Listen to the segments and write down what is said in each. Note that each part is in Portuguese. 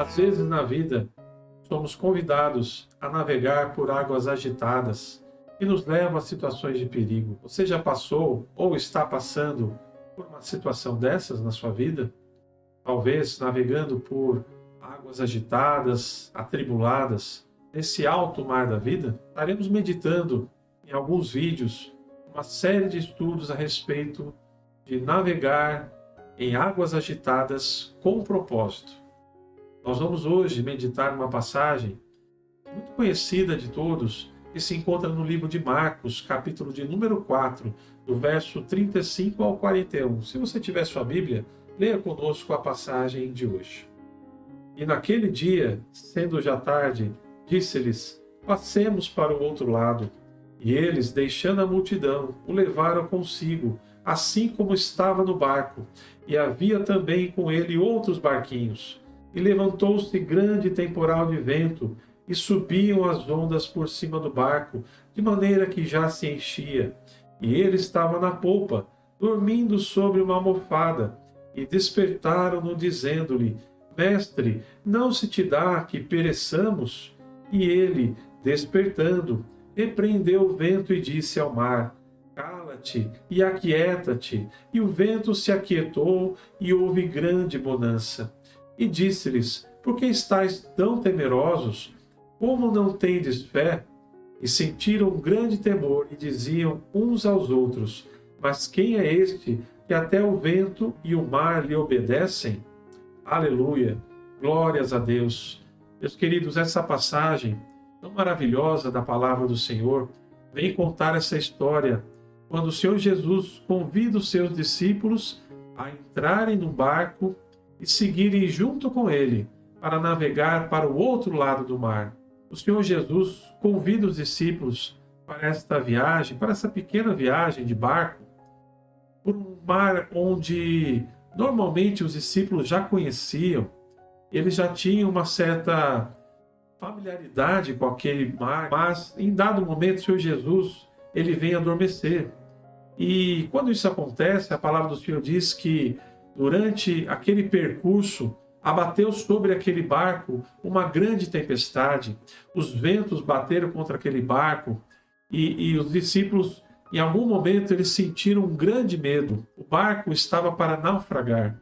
Às vezes na vida, somos convidados a navegar por águas agitadas que nos levam a situações de perigo. Você já passou ou está passando por uma situação dessas na sua vida? Talvez navegando por águas agitadas, atribuladas, nesse alto mar da vida? Estaremos meditando em alguns vídeos, uma série de estudos a respeito de navegar em águas agitadas com propósito. Nós vamos hoje meditar uma passagem muito conhecida de todos, que se encontra no livro de Marcos, capítulo de número 4, do verso 35 ao 41. Se você tiver sua Bíblia, leia conosco a passagem de hoje. E naquele dia, sendo já tarde, disse-lhes: passemos para o outro lado. E eles, deixando a multidão, o levaram consigo, assim como estava no barco. E havia também com ele outros barquinhos. E levantou-se grande temporal de vento, e subiam as ondas por cima do barco, de maneira que já se enchia. E ele estava na polpa, dormindo sobre uma almofada. E despertaram-no, dizendo-lhe: Mestre, não se te dá que pereçamos? E ele, despertando, repreendeu o vento e disse ao mar: Cala-te e aquieta-te. E o vento se aquietou, e houve grande bonança. E disse-lhes: Por que estáis tão temerosos? Como não tendes fé? E sentiram um grande temor e diziam uns aos outros: Mas quem é este que até o vento e o mar lhe obedecem? Aleluia! Glórias a Deus! Meus queridos, essa passagem tão maravilhosa da palavra do Senhor vem contar essa história quando o Senhor Jesus convida os seus discípulos a entrarem no barco e seguirem junto com ele para navegar para o outro lado do mar. O Senhor Jesus convida os discípulos para esta viagem, para essa pequena viagem de barco, por um mar onde normalmente os discípulos já conheciam, eles já tinham uma certa familiaridade com aquele mar, mas em dado momento o Senhor Jesus ele vem adormecer. E quando isso acontece, a palavra do Senhor diz que durante aquele percurso, abateu sobre aquele barco uma grande tempestade. Os ventos bateram contra aquele barco e os discípulos, em algum momento, eles sentiram um grande medo. O barco estava para naufragar.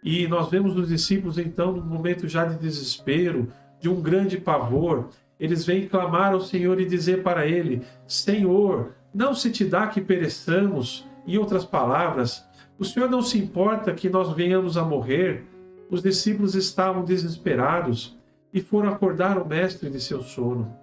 E nós vemos os discípulos, então, num momento já de desespero, de um grande pavor. Eles vêm clamar ao Senhor e dizer para ele: Senhor, não se te dá que pereçamos? Em outras palavras, o Senhor não se importa que nós venhamos a morrer? Os discípulos estavam desesperados e foram acordar o mestre de seu sono.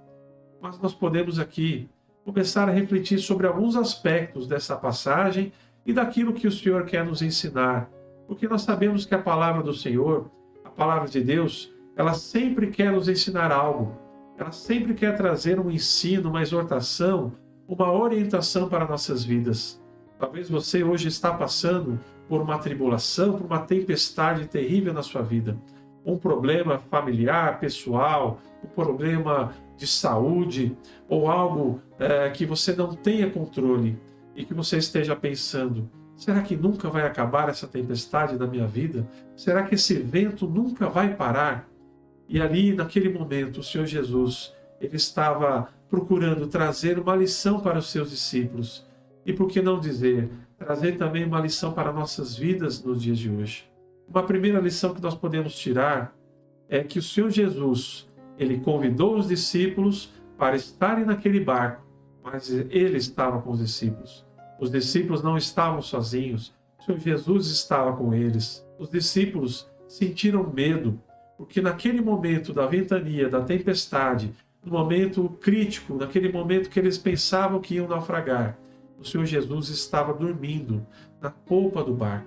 Mas nós podemos aqui começar a refletir sobre alguns aspectos dessa passagem e daquilo que o Senhor quer nos ensinar. Porque nós sabemos que a palavra do Senhor, a palavra de Deus, ela sempre quer nos ensinar algo. Ela sempre quer trazer um ensino, uma exortação, uma orientação para nossas vidas. Talvez você hoje está passando por uma tribulação, por uma tempestade terrível na sua vida. Um problema familiar, pessoal, um problema de saúde, ou algo que você não tenha controle e que você esteja pensando: será que nunca vai acabar essa tempestade na minha vida? Será que esse vento nunca vai parar? E ali, naquele momento, o Senhor Jesus, ele estava procurando trazer uma lição para os seus discípulos. E por que não dizer, trazer também uma lição para nossas vidas nos dias de hoje. Uma primeira lição que nós podemos tirar é que o Senhor Jesus, ele convidou os discípulos para estarem naquele barco, mas ele estava com os discípulos. Os discípulos não estavam sozinhos, o Senhor Jesus estava com eles. Os discípulos sentiram medo, porque naquele momento da ventania, da tempestade, no momento crítico, naquele momento que eles pensavam que iam naufragar, o Senhor Jesus estava dormindo na polpa do barco.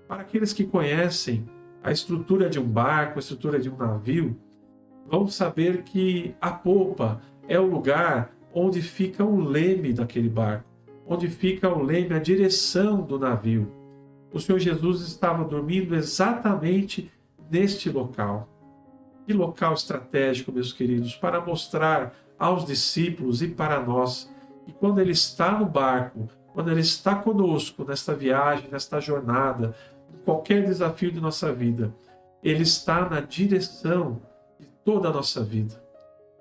Para aqueles que conhecem a estrutura de um barco, a estrutura de um navio, vão saber que a polpa é o lugar onde fica o leme daquele barco, onde fica o leme, a direção do navio. O Senhor Jesus estava dormindo exatamente neste local. Que local estratégico, meus queridos, para mostrar aos discípulos e para nós que quando Ele está no barco, quando Ele está conosco nesta viagem, nesta jornada, em qualquer desafio de nossa vida, Ele está na direção de toda a nossa vida.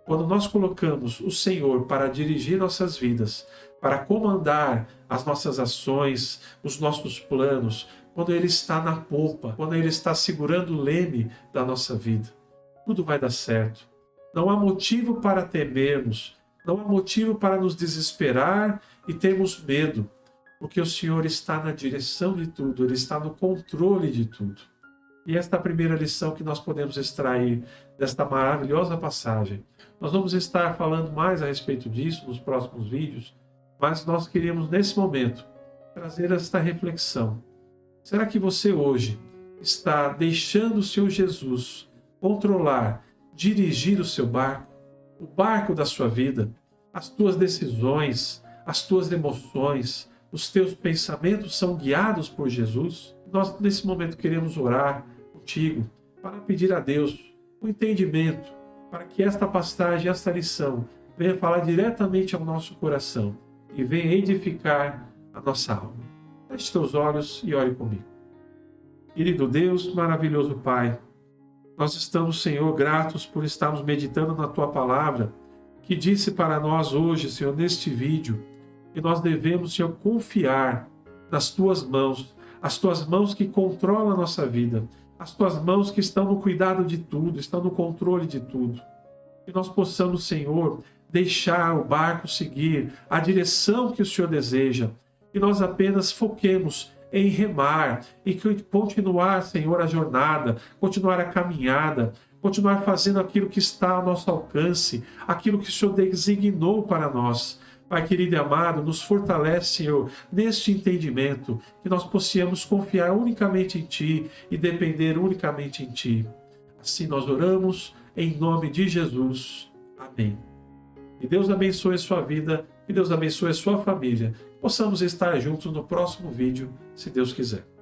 Quando nós colocamos o Senhor para dirigir nossas vidas, para comandar as nossas ações, os nossos planos, quando Ele está na polpa, quando Ele está segurando o leme da nossa vida, tudo vai dar certo. Não há motivo para temermos, não há motivo para nos desesperar e termos medo, porque o Senhor está na direção de tudo, Ele está no controle de tudo. E esta é a primeira lição que nós podemos extrair desta maravilhosa passagem. Nós vamos estar falando mais a respeito disso nos próximos vídeos, mas nós queríamos, nesse momento, trazer esta reflexão. Será que você hoje está deixando o Senhor Jesus controlar, dirigir o seu barco, o barco da sua vida, as tuas decisões, as tuas emoções, os teus pensamentos são guiados por Jesus? Nós, nesse momento, queremos orar contigo para pedir a Deus o entendimento, para que esta passagem, esta lição, venha falar diretamente ao nosso coração e venha edificar a nossa alma. Feche teus olhos e ore comigo. Querido Deus, maravilhoso Pai, nós estamos, Senhor, gratos por estarmos meditando na Tua Palavra, que disse para nós hoje, Senhor, neste vídeo, que nós devemos, Senhor, confiar nas Tuas mãos, as Tuas mãos que controlam a nossa vida, as Tuas mãos que estão no cuidado de tudo, estão no controle de tudo. Que nós possamos, Senhor, deixar o barco seguir a direção que o Senhor deseja, que nós apenas foquemos em remar e continuar, Senhor, a jornada, continuar a caminhada, continuar fazendo aquilo que está ao nosso alcance, aquilo que o Senhor designou para nós. Pai querido e amado, nos fortalece, Senhor, neste entendimento, que nós possamos confiar unicamente em Ti e depender unicamente em Ti. Assim nós oramos, em nome de Jesus. Amém. Que Deus abençoe a sua vida, que Deus abençoe a sua família. Possamos estar juntos no próximo vídeo, se Deus quiser.